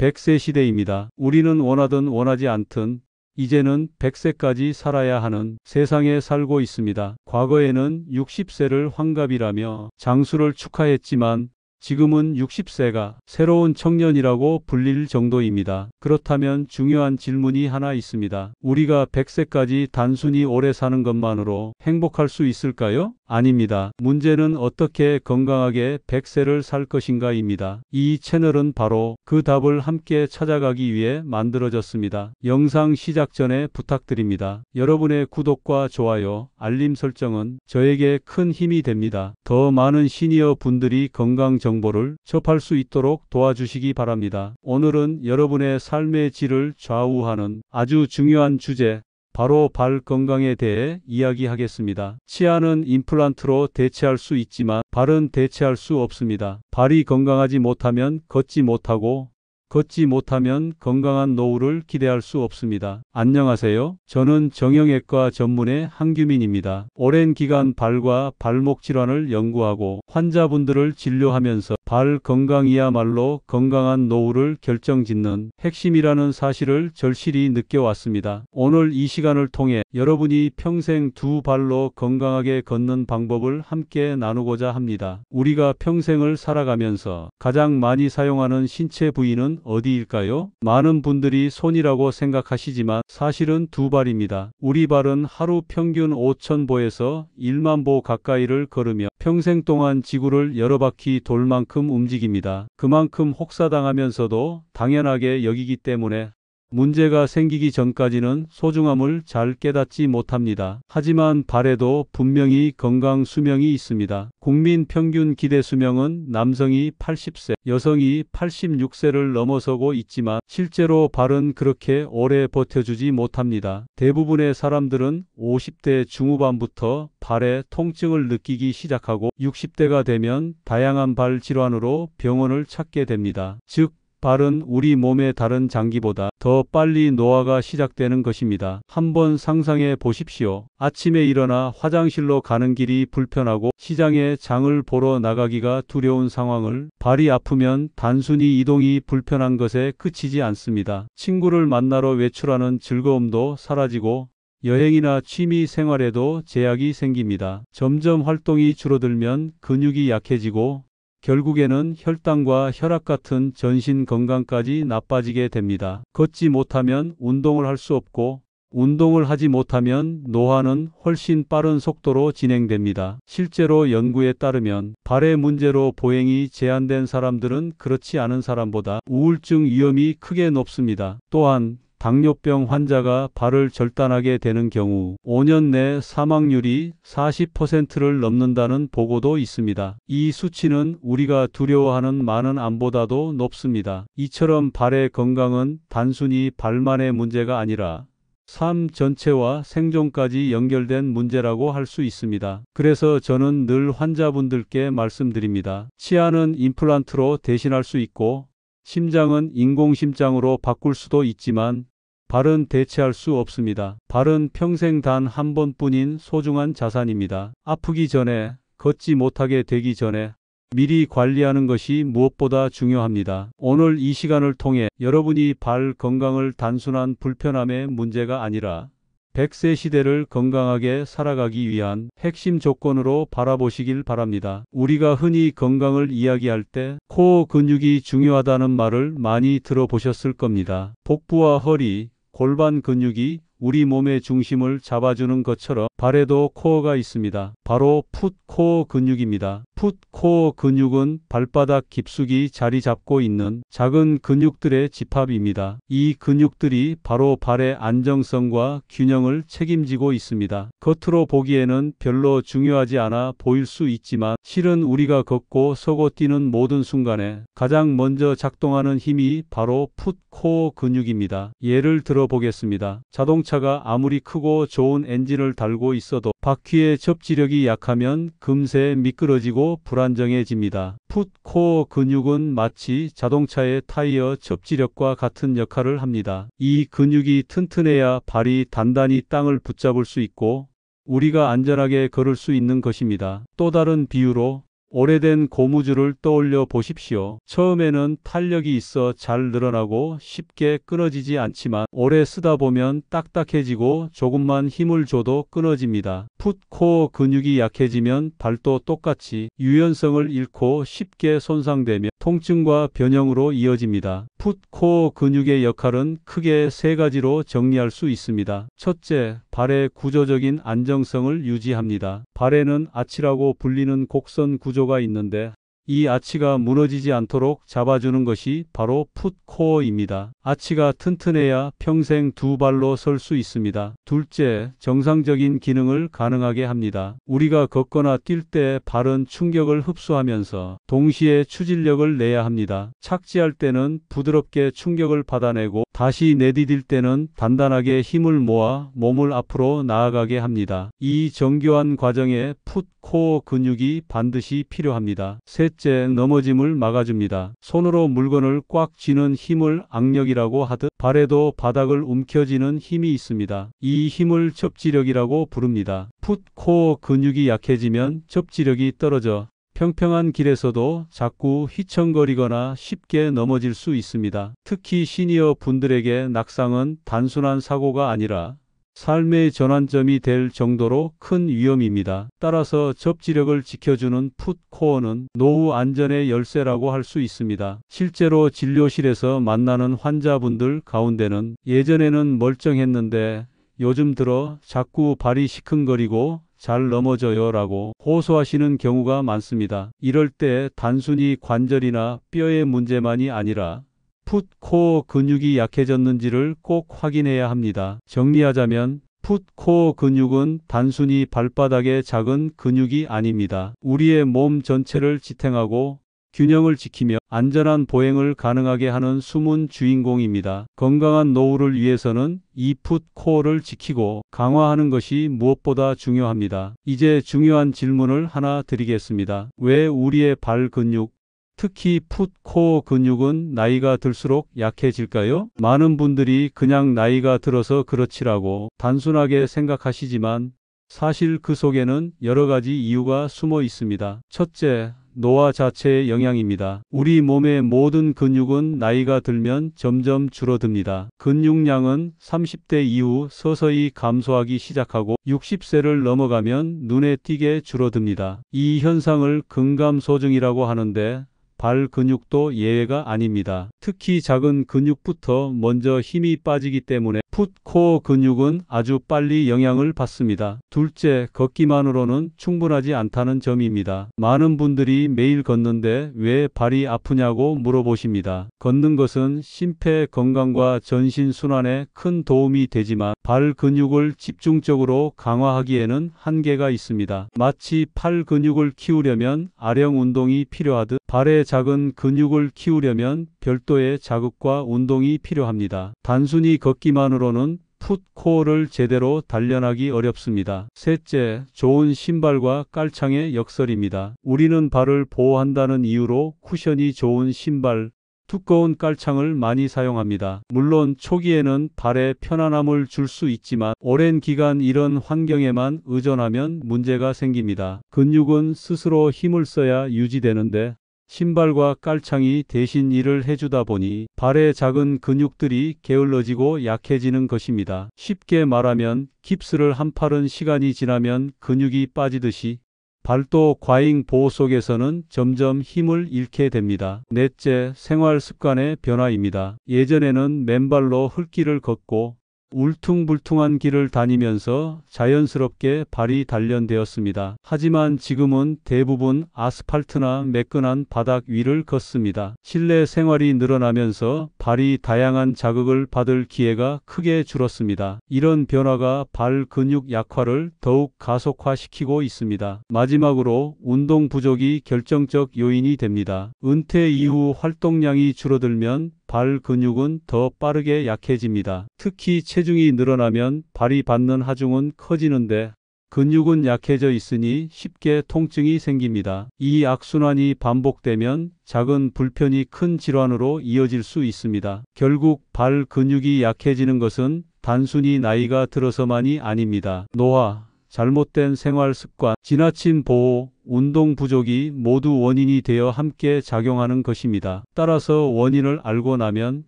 100세 시대입니다. 우리는 원하든 원하지 않든 이제는 100세까지 살아야 하는 세상에 살고 있습니다. 과거에는 60세를 환갑이라며 장수를 축하했지만 지금은 60세가 새로운 청년이라고 불릴 정도입니다. 그렇다면 중요한 질문이 하나 있습니다. 우리가 100세까지 단순히 오래 사는 것만으로 행복할 수 있을까요? 아닙니다. 문제는 어떻게 건강하게 100세를 살 것인가입니다. 이 채널은 바로 그 답을 함께 찾아가기 위해 만들어졌습니다. 영상 시작 전에 부탁드립니다. 여러분의 구독과 좋아요, 알림 설정은 저에게 큰 힘이 됩니다. 더 많은 시니어 분들이 건강 정보를 접할 수 있도록 도와주시기 바랍니다. 오늘은 여러분의 삶의 질을 좌우하는 아주 중요한 주제, 바로 발 건강에 대해 이야기하겠습니다. 치아는 임플란트로 대체할 수 있지만 발은 대체할 수 없습니다. 발이 건강하지 못하면 걷지 못하고 걷지 못하면 건강한 노후를 기대할 수 없습니다. 안녕하세요. 저는 정형외과 전문의 한규민입니다. 오랜 기간 발과 발목 질환을 연구하고 환자분들을 진료하면서 발 건강이야말로 건강한 노후를 결정짓는 핵심이라는 사실을 절실히 느껴왔습니다. 오늘 이 시간을 통해 여러분이 평생 두 발로 건강하게 걷는 방법을 함께 나누고자 합니다. 우리가 평생을 살아가면서 가장 많이 사용하는 신체 부위는 어디일까요? 많은 분들이 손이라고 생각하시지만 사실은 두 발입니다. 우리 발은 하루 평균 5,000보에서 10,000보 가까이를 걸으며 평생 동안 지구를 여러 바퀴 돌 만큼 움직입니다. 그만큼 혹사당하면서도 당연하게 여기기 때문에 문제가 생기기 전까지는 소중함을 잘 깨닫지 못합니다. 하지만 발에도 분명히 건강 수명이 있습니다. 국민 평균 기대 수명은 남성이 80세, 여성이 86세를 넘어서고 있지만 실제로 발은 그렇게 오래 버텨주지 못합니다. 대부분의 사람들은 50대 중후반부터 발에 통증을 느끼기 시작하고 60대가 되면 다양한 발 질환으로 병원을 찾게 됩니다. 즉, 발은 우리 몸의 다른 장기보다 더 빨리 노화가 시작되는 것입니다. 한번 상상해 보십시오. 아침에 일어나 화장실로 가는 길이 불편하고 시장에 장을 보러 나가기가 두려운 상황을 발이 아프면 단순히 이동이 불편한 것에 그치지 않습니다. 친구를 만나러 외출하는 즐거움도 사라지고 여행이나 취미 생활에도 제약이 생깁니다. 점점 활동이 줄어들면 근육이 약해지고 결국에는 혈당과 혈압 같은 전신 건강까지 나빠지게 됩니다. 걷지 못하면 운동을 할 수 없고 운동을 하지 못하면 노화는 훨씬 빠른 속도로 진행됩니다. 실제로 연구에 따르면 발의 문제로 보행이 제한된 사람들은 그렇지 않은 사람보다 우울증 위험이 크게 높습니다. 또한 당뇨병 환자가 발을 절단하게 되는 경우 5년 내 사망률이 40%를 넘는다는 보고도 있습니다. 이 수치는 우리가 두려워하는 많은 암보다도 높습니다. 이처럼 발의 건강은 단순히 발만의 문제가 아니라 삶 전체와 생존까지 연결된 문제라고 할 수 있습니다. 그래서 저는 늘 환자분들께 말씀드립니다. 치아는 임플란트로 대신할 수 있고 심장은 인공심장으로 바꿀 수도 있지만 발은 대체할 수 없습니다. 발은 평생 단 한 번뿐인 소중한 자산입니다. 아프기 전에, 걷지 못하게 되기 전에 미리 관리하는 것이 무엇보다 중요합니다. 오늘 이 시간을 통해 여러분이 발 건강을 단순한 불편함의 문제가 아니라 100세 시대를 건강하게 살아가기 위한 핵심 조건으로 바라보시길 바랍니다. 우리가 흔히 건강을 이야기할 때 코어 근육이 중요하다는 말을 많이 들어보셨을 겁니다. 복부와 허리, 골반 근육이 우리 몸의 중심을 잡아주는 것처럼 발에도 코어가 있습니다. 바로 풋 코어 근육입니다. 풋 코어 근육은 발바닥 깊숙이 자리 잡고 있는 작은 근육들의 집합입니다. 이 근육들이 바로 발의 안정성과 균형을 책임지고 있습니다. 겉으로 보기에는 별로 중요하지 않아 보일 수 있지만 실은 우리가 걷고 서고 뛰는 모든 순간에 가장 먼저 작동하는 힘이 바로 풋 코어 근육입니다. 예를 들어 보겠습니다. 자동차가 아무리 크고 좋은 엔진을 달고 있어도 바퀴의 접지력이 약하면 금세 미끄러지고 불안정해집니다. 풋 코어 근육은 마치 자동차의 타이어 접지력과 같은 역할을 합니다. 이 근육이 튼튼해야 발이 단단히 땅을 붙잡을 수 있고 우리가 안전하게 걸을 수 있는 것입니다. 또 다른 비유로 오래된 고무줄을 떠올려 보십시오. 처음에는 탄력이 있어 잘 늘어나고 쉽게 끊어지지 않지만 오래 쓰다 보면 딱딱해지고 조금만 힘을 줘도 끊어집니다. 풋 코어 근육이 약해지면 발도 똑같이 유연성을 잃고 쉽게 손상되며 통증과 변형으로 이어집니다. 풋 코어 근육의 역할은 크게 세 가지로 정리할 수 있습니다. 첫째, 발의 구조적인 안정성을 유지합니다. 발에는 아치라고 불리는 곡선 구조가 있는데 이 아치가 무너지지 않도록 잡아주는 것이 바로 풋 코어입니다. 아치가 튼튼해야 평생 두 발로 설 수 있습니다. 둘째, 정상적인 기능을 가능하게 합니다. 우리가 걷거나 뛸 때 발은 충격을 흡수하면서 동시에 추진력을 내야 합니다. 착지할 때는 부드럽게 충격을 받아내고 다시 내디딜 때는 단단하게 힘을 모아 몸을 앞으로 나아가게 합니다. 이 정교한 과정에 풋 코어 근육이 반드시 필요합니다. 셋째, 넘어짐을 막아줍니다. 손으로 물건을 꽉 쥐는 힘을 악력이라고 하듯 발에도 바닥을 움켜쥐는 힘이 있습니다. 이 힘을 접지력이라고 부릅니다. 풋 코어 근육이 약해지면 접지력이 떨어져 평평한 길에서도 자꾸 휘청거리거나 쉽게 넘어질 수 있습니다. 특히 시니어 분들에게 낙상은 단순한 사고가 아니라 삶의 전환점이 될 정도로 큰 위험입니다. 따라서 접지력을 지켜주는 풋 코어는 노후 안전의 열쇠라고 할 수 있습니다. 실제로 진료실에서 만나는 환자분들 가운데는 예전에는 멀쩡했는데 요즘 들어 자꾸 발이 시큰거리고 잘 넘어져요 라고 호소하시는 경우가 많습니다. 이럴 때 단순히 관절이나 뼈의 문제만이 아니라 풋 코어 근육이 약해졌는지를 꼭 확인해야 합니다. 정리하자면 풋 코어 근육은 단순히 발바닥의 작은 근육이 아닙니다. 우리의 몸 전체를 지탱하고 균형을 지키며 안전한 보행을 가능하게 하는 숨은 주인공입니다. 건강한 노후를 위해서는 이 풋 코어를 지키고 강화하는 것이 무엇보다 중요합니다. 이제 중요한 질문을 하나 드리겠습니다. 왜 우리의 발 근육, 특히 풋 코어 근육은 나이가 들수록 약해질까요? 많은 분들이 그냥 나이가 들어서 그렇지라고 단순하게 생각하시지만 사실 그 속에는 여러 가지 이유가 숨어 있습니다. 첫째, 노화 자체의 영향입니다. 우리 몸의 모든 근육은 나이가 들면 점점 줄어듭니다. 근육량은 30대 이후 서서히 감소하기 시작하고 60세를 넘어가면 눈에 띄게 줄어듭니다. 이 현상을 근감소증이라고 하는데 발 근육도 예외가 아닙니다. 특히 작은 근육부터 먼저 힘이 빠지기 때문에 풋 코어 근육은 아주 빨리 영향을 받습니다. 둘째, 걷기만으로는 충분하지 않다는 점입니다. 많은 분들이 매일 걷는데 왜 발이 아프냐고 물어보십니다. 걷는 것은 심폐 건강과 전신 순환에 큰 도움이 되지만 발 근육을 집중적으로 강화하기에는 한계가 있습니다. 마치 팔 근육을 키우려면 아령 운동이 필요하듯 발의 작은 근육을 키우려면 별도의 자극과 운동이 필요합니다. 단순히 걷기만으로는 풋 코어를 제대로 단련하기 어렵습니다. 셋째, 좋은 신발과 깔창의 역설입니다. 우리는 발을 보호한다는 이유로 쿠션이 좋은 신발, 두꺼운 깔창을 많이 사용합니다. 물론 초기에는 발에 편안함을 줄 수 있지만 오랜 기간 이런 환경에만 의존하면 문제가 생깁니다. 근육은 스스로 힘을 써야 유지되는데 신발과 깔창이 대신 일을 해주다 보니 발의 작은 근육들이 게을러지고 약해지는 것입니다. 쉽게 말하면 깁스를 한 팔은 시간이 지나면 근육이 빠지듯이 발도 과잉 보호 속에서는 점점 힘을 잃게 됩니다. 넷째, 생활 습관의 변화입니다. 예전에는 맨발로 흙길을 걷고 울퉁불퉁한 길을 다니면서 자연스럽게 발이 단련되었습니다. 하지만 지금은 대부분 아스팔트나 매끈한 바닥 위를 걷습니다. 실내 생활이 늘어나면서 발이 다양한 자극을 받을 기회가 크게 줄었습니다. 이런 변화가 발 근육 약화를 더욱 가속화시키고 있습니다. 마지막으로 운동 부족이 결정적 요인이 됩니다. 은퇴 이후 활동량이 줄어들면 발 근육은 더 빠르게 약해집니다. 특히 체중이 늘어나면 발이 받는 하중은 커지는데 근육은 약해져 있으니 쉽게 통증이 생깁니다. 이 악순환이 반복되면 작은 불편이 큰 질환으로 이어질 수 있습니다. 결국 발 근육이 약해지는 것은 단순히 나이가 들어서만이 아닙니다. 노화, 잘못된 생활 습관, 지나친 보호, 운동 부족이 모두 원인이 되어 함께 작용하는 것입니다. 따라서 원인을 알고 나면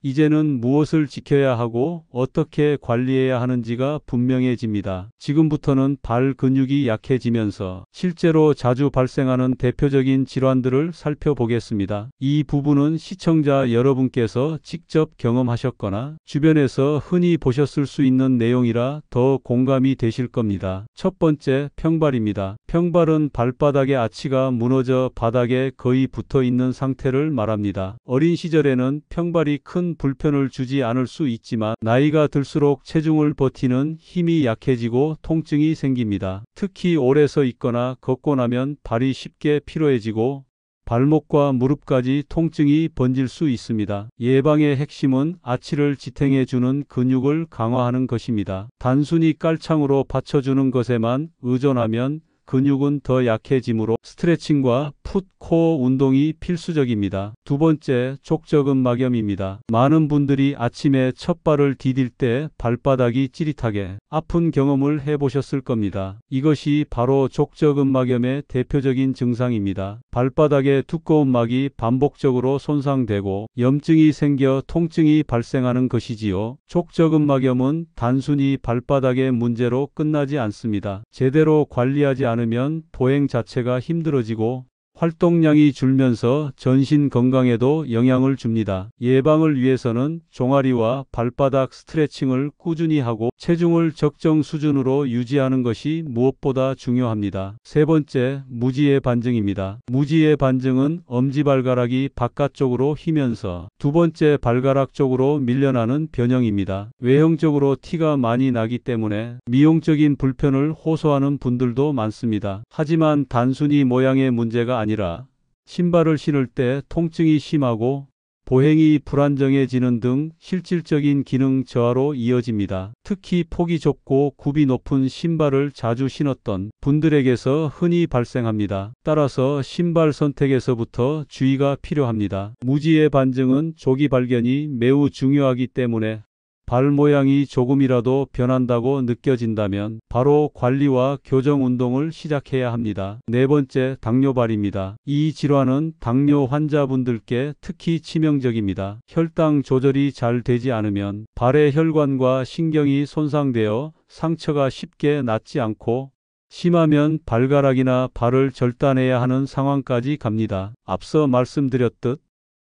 이제는 무엇을 지켜야 하고 어떻게 관리해야 하는지가 분명해집니다. 지금부터는 발 근육이 약해지면서 실제로 자주 발생하는 대표적인 질환들을 살펴보겠습니다. 이 부분은 시청자 여러분께서 직접 경험하셨거나 주변에서 흔히 보셨을 수 있는 내용이라 더 공감이 되실 겁니다. 첫 번째, 평발입니다. 평발은 발바닥의 아치가 무너져 바닥에 거의 붙어 있는 상태를 말합니다. 어린 시절에는 평발이 큰 불편을 주지 않을 수 있지만 나이가 들수록 체중을 버티는 힘이 약해지고 통증이 생깁니다. 특히 오래 서 있거나 걷고 나면 발이 쉽게 피로해지고 발목과 무릎까지 통증이 번질 수 있습니다. 예방의 핵심은 아치를 지탱해주는 근육을 강화하는 것입니다. 단순히 깔창으로 받쳐주는 것에만 의존하면 근육은 더 약해지므로 스트레칭과 풋, 코어 운동이 필수적입니다. 두 번째, 족저근막염입니다. 많은 분들이 아침에 첫 발을 디딜 때 발바닥이 찌릿하게 아픈 경험을 해보셨을 겁니다. 이것이 바로 족저근막염의 대표적인 증상입니다. 발바닥의 두꺼운 막이 반복적으로 손상되고 염증이 생겨 통증이 발생하는 것이지요. 족저근막염은 단순히 발바닥의 문제로 끝나지 않습니다. 제대로 관리하지 않으면 보행 자체가 힘들어지고 활동량이 줄면서 전신 건강에도 영향을 줍니다. 예방을 위해서는 종아리와 발바닥 스트레칭을 꾸준히 하고 체중을 적정 수준으로 유지하는 것이 무엇보다 중요합니다. 세 번째, 무지의 반증입니다. 무지의 반증은 엄지발가락이 바깥쪽으로 휘면서 두 번째 발가락 쪽으로 밀려나는 변형입니다. 외형적으로 티가 많이 나기 때문에 미용적인 불편을 호소하는 분들도 많습니다. 하지만 단순히 모양의 문제가 아니라 신발을 신을 때 통증이 심하고 보행이 불안정해지는 등 실질적인 기능 저하로 이어집니다. 특히 폭이 좁고 굽이 높은 신발을 자주 신었던 분들에게서 흔히 발생합니다. 따라서 신발 선택에서부터 주의가 필요합니다. 무지의 반증은 조기 발견이 매우 중요하기 때문에 발 모양이 조금이라도 변한다고 느껴진다면 바로 관리와 교정 운동을 시작해야 합니다. 네 번째, 당뇨발입니다. 이 질환은 당뇨 환자분들께 특히 치명적입니다. 혈당 조절이 잘 되지 않으면 발의 혈관과 신경이 손상되어 상처가 쉽게 낫지 않고 심하면 발가락이나 발을 절단해야 하는 상황까지 갑니다. 앞서 말씀드렸듯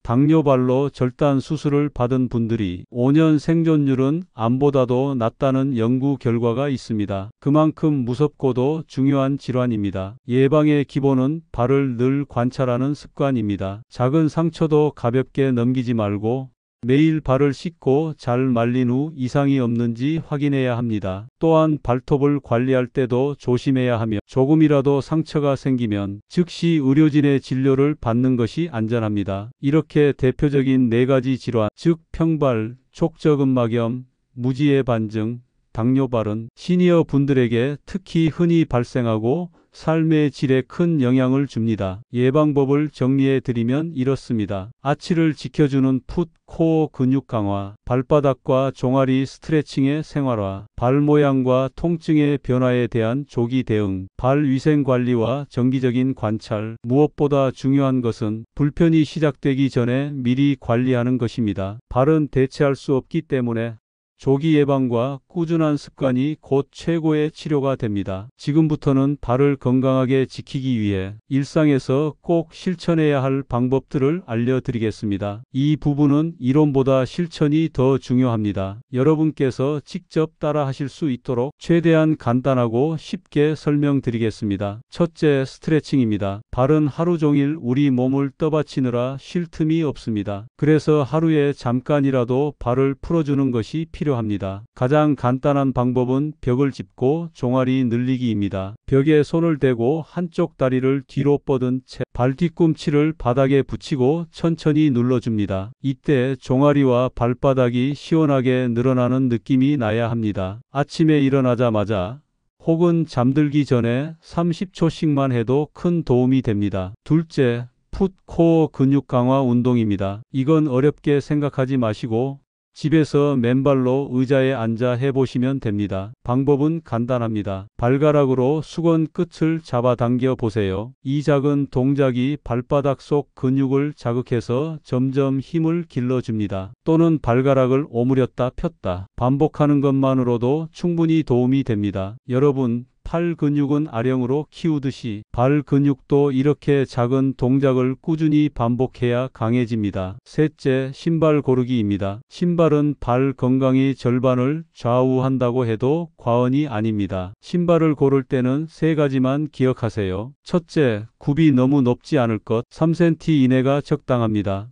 당뇨발로 절단 수술을 받은 분들이 5년 생존율은 암보다도 낮다는 연구 결과가 있습니다. 그만큼 무섭고도 중요한 질환입니다. 예방의 기본은 발을 늘 관찰하는 습관입니다. 작은 상처도 가볍게 넘기지 말고 매일 발을 씻고 잘 말린 후 이상이 없는지 확인해야 합니다. 또한 발톱을 관리할 때도 조심해야 하며 조금이라도 상처가 생기면 즉시 의료진의 진료를 받는 것이 안전합니다. 이렇게 대표적인 4가지 질환, 즉 평발, 족저근막염, 무지의 반증, 당뇨발은 시니어 분들에게 특히 흔히 발생하고 삶의 질에 큰 영향을 줍니다. 예방법을 정리해 드리면 이렇습니다. 아치를 지켜주는 풋, 코어 근육 강화, 발바닥과 종아리 스트레칭의 생활화, 발 모양과 통증의 변화에 대한 조기 대응, 발 위생 관리와 정기적인 관찰. 무엇보다 중요한 것은 불편이 시작되기 전에 미리 관리하는 것입니다. 발은 대체할 수 없기 때문에 조기 예방과 꾸준한 습관이 곧 최고의 치료가 됩니다. 지금부터는 발을 건강하게 지키기 위해 일상에서 꼭 실천해야 할 방법들을 알려드리겠습니다. 이 부분은 이론보다 실천이 더 중요합니다. 여러분께서 직접 따라 하실 수 있도록 최대한 간단하고 쉽게 설명드리겠습니다. 첫째, 스트레칭입니다. 발은 하루 종일 우리 몸을 떠받치느라 쉴 틈이 없습니다. 그래서 하루에 잠깐이라도 발을 풀어주는 것이 필요합니다. 가장 간단한 방법은 벽을 짚고 종아리 늘리기입니다. 벽에 손을 대고 한쪽 다리를 뒤로 뻗은 채 발 뒤꿈치를 바닥에 붙이고 천천히 눌러줍니다. 이때 종아리와 발바닥이 시원하게 늘어나는 느낌이 나야 합니다. 아침에 일어나자마자 혹은 잠들기 전에 30초씩만 해도 큰 도움이 됩니다. 둘째, 풋 코어 근육 강화 운동입니다. 이건 어렵게 생각하지 마시고 집에서 맨발로 의자에 앉아 해보시면 됩니다. 방법은 간단합니다. 발가락으로 수건 끝을 잡아당겨 보세요. 이 작은 동작이 발바닥 속 근육을 자극해서 점점 힘을 길러줍니다. 또는 발가락을 오므렸다 폈다 반복하는 것만으로도 충분히 도움이 됩니다. 여러분, 팔 근육은 아령으로 키우듯이 발 근육도 이렇게 작은 동작을 꾸준히 반복해야 강해집니다. 셋째, 신발 고르기입니다. 신발은 발 건강의 절반을 좌우한다고 해도 과언이 아닙니다. 신발을 고를 때는 세 가지만 기억하세요. 첫째, 굽이 너무 높지 않을 것, 3cm 이내가 적당합니다.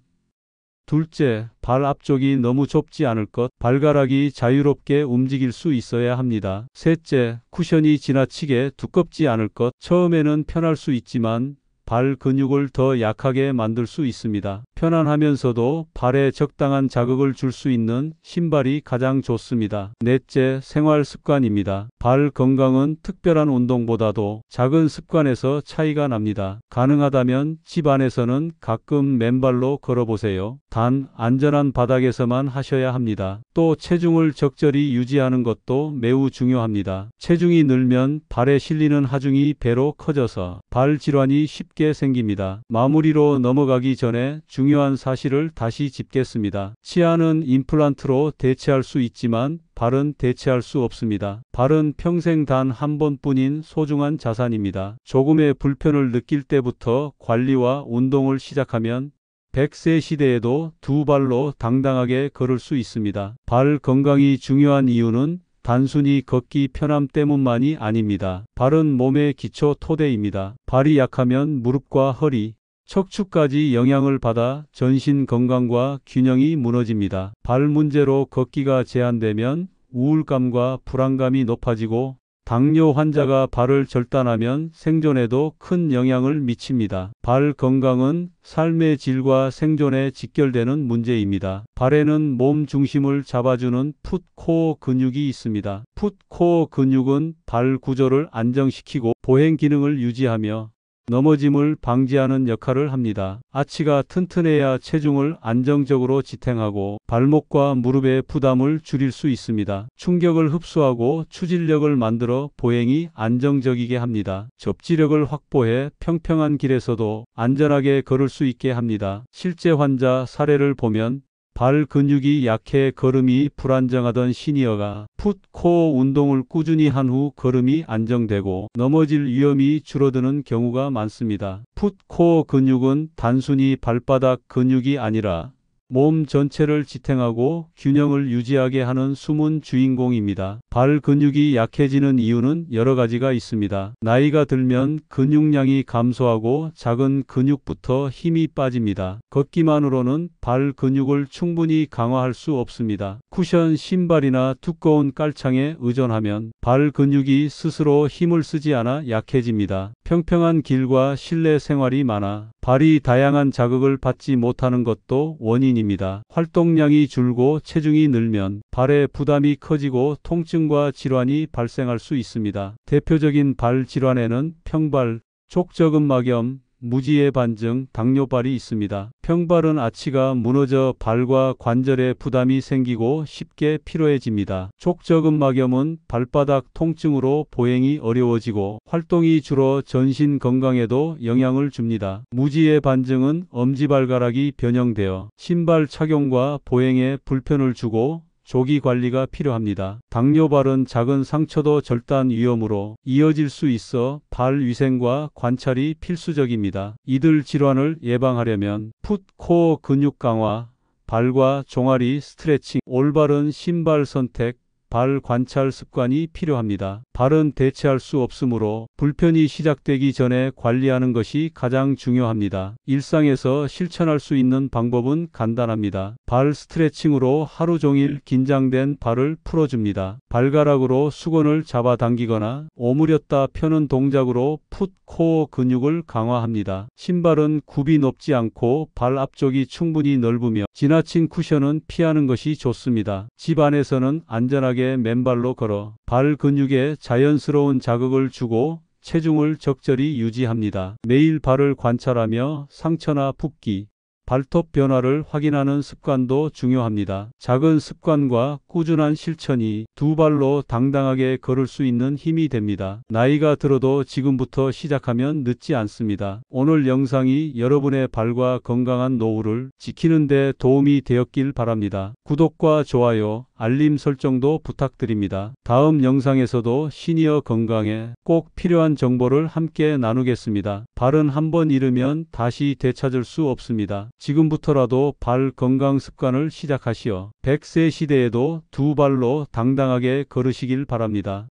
둘째, 발 앞쪽이 너무 좁지 않을 것, 발가락이 자유롭게 움직일 수 있어야 합니다. 셋째, 쿠션이 지나치게 두껍지 않을 것, 처음에는 편할 수 있지만 발 근육을 더 약하게 만들 수 있습니다. 편안하면서도 발에 적당한 자극을 줄 수 있는 신발이 가장 좋습니다. 넷째, 생활 습관입니다. 발 건강은 특별한 운동보다도 작은 습관에서 차이가 납니다. 가능하다면 집 안에서는 가끔 맨발로 걸어보세요. 단, 안전한 바닥에서만 하셔야 합니다. 또 체중을 적절히 유지하는 것도 매우 중요합니다. 체중이 늘면 발에 실리는 하중이 배로 커져서 발 질환이 쉽게 생깁니다. 마무리로 넘어가기 전에 중요한 사실을 다시 짚겠습니다. 치아는 임플란트로 대체할 수 있지만 발은 대체할 수 없습니다. 발은 평생 단 한 번뿐인 소중한 자산입니다. 조금의 불편을 느낄 때부터 관리와 운동을 시작하면 100세 시대에도 두 발로 당당하게 걸을 수 있습니다. 발 건강이 중요한 이유는 단순히 걷기 편함 때문만이 아닙니다. 발은 몸의 기초 토대입니다. 발이 약하면 무릎과 허리, 척추까지 영향을 받아 전신 건강과 균형이 무너집니다. 발 문제로 걷기가 제한되면 우울감과 불안감이 높아지고 당뇨 환자가 발을 절단하면 생존에도 큰 영향을 미칩니다. 발 건강은 삶의 질과 생존에 직결되는 문제입니다. 발에는 몸 중심을 잡아주는 풋 코어 근육이 있습니다. 풋 코어 근육은 발 구조를 안정시키고 보행 기능을 유지하며 넘어짐을 방지하는 역할을 합니다. 아치가 튼튼해야 체중을 안정적으로 지탱하고 발목과 무릎의 부담을 줄일 수 있습니다. 충격을 흡수하고 추진력을 만들어 보행이 안정적이게 합니다. 접지력을 확보해 평평한 길에서도 안전하게 걸을 수 있게 합니다. 실제 환자 사례를 보면 발 근육이 약해 걸음이 불안정하던 시니어가 풋 코어 운동을 꾸준히 한 후 걸음이 안정되고 넘어질 위험이 줄어드는 경우가 많습니다. 풋 코어 근육은 단순히 발바닥 근육이 아니라 몸 전체를 지탱하고 균형을 유지하게 하는 숨은 주인공입니다. 발 근육이 약해지는 이유는 여러 가지가 있습니다. 나이가 들면 근육량이 감소하고 작은 근육부터 힘이 빠집니다. 걷기만으로는 발 근육을 충분히 강화할 수 없습니다. 쿠션 신발이나 두꺼운 깔창에 의존하면 발 근육이 스스로 힘을 쓰지 않아 약해집니다. 평평한 길과 실내 생활이 많아 발이 다양한 자극을 받지 못하는 것도 원인입니다. 활동량이 줄고 체중이 늘면 발에 부담이 커지고 통증과 질환이 발생할 수 있습니다. 대표적인 발 질환에는 평발, 족저근막염, 무지의 반증, 당뇨발이 있습니다. 평발은 아치가 무너져 발과 관절에 부담이 생기고 쉽게 피로해집니다. 족저근막염은 발바닥 통증으로 보행이 어려워지고 활동이 줄어 전신 건강에도 영향을 줍니다. 무지의 반증은 엄지발가락이 변형되어 신발 착용과 보행에 불편을 주고 조기 관리가 필요합니다. 당뇨발은 작은 상처도 절단 위험으로 이어질 수 있어 발 위생과 관찰이 필수적입니다. 이들 질환을 예방하려면 풋 코어 근육 강화, 발과 종아리 스트레칭, 올바른 신발 선택, 발 관찰 습관이 필요합니다. 발은 대체할 수 없으므로 불편이 시작되기 전에 관리하는 것이 가장 중요합니다. 일상에서 실천할 수 있는 방법은 간단합니다. 발 스트레칭으로 하루 종일 긴장된 발을 풀어줍니다. 발가락으로 수건을 잡아당기거나 오므렸다 펴는 동작으로 풋 코어 근육을 강화합니다. 신발은 굽이 높지 않고 발 앞쪽이 충분히 넓으며 지나친 쿠션은 피하는 것이 좋습니다. 집 안에서는 안전하게 맨발로 걸어 발 근육에 자연스러운 자극을 주고 체중을 적절히 유지합니다. 매일 발을 관찰하며 상처나 붓기, 발톱 변화를 확인하는 습관도 중요합니다. 작은 습관과 꾸준한 실천이 두 발로 당당하게 걸을 수 있는 힘이 됩니다. 나이가 들어도 지금부터 시작하면 늦지 않습니다. 오늘 영상이 여러분의 발과 건강한 노후를 지키는 데 도움이 되었길 바랍니다. 구독과 좋아요, 알림 설정도 부탁드립니다. 다음 영상에서도 시니어 건강에 꼭 필요한 정보를 함께 나누겠습니다. 발은 한번 잃으면 다시 되찾을 수 없습니다. 지금부터라도 발 건강 습관을 시작하시어 100세 시대에도 두 발로 당당하게 걸으시길 바랍니다.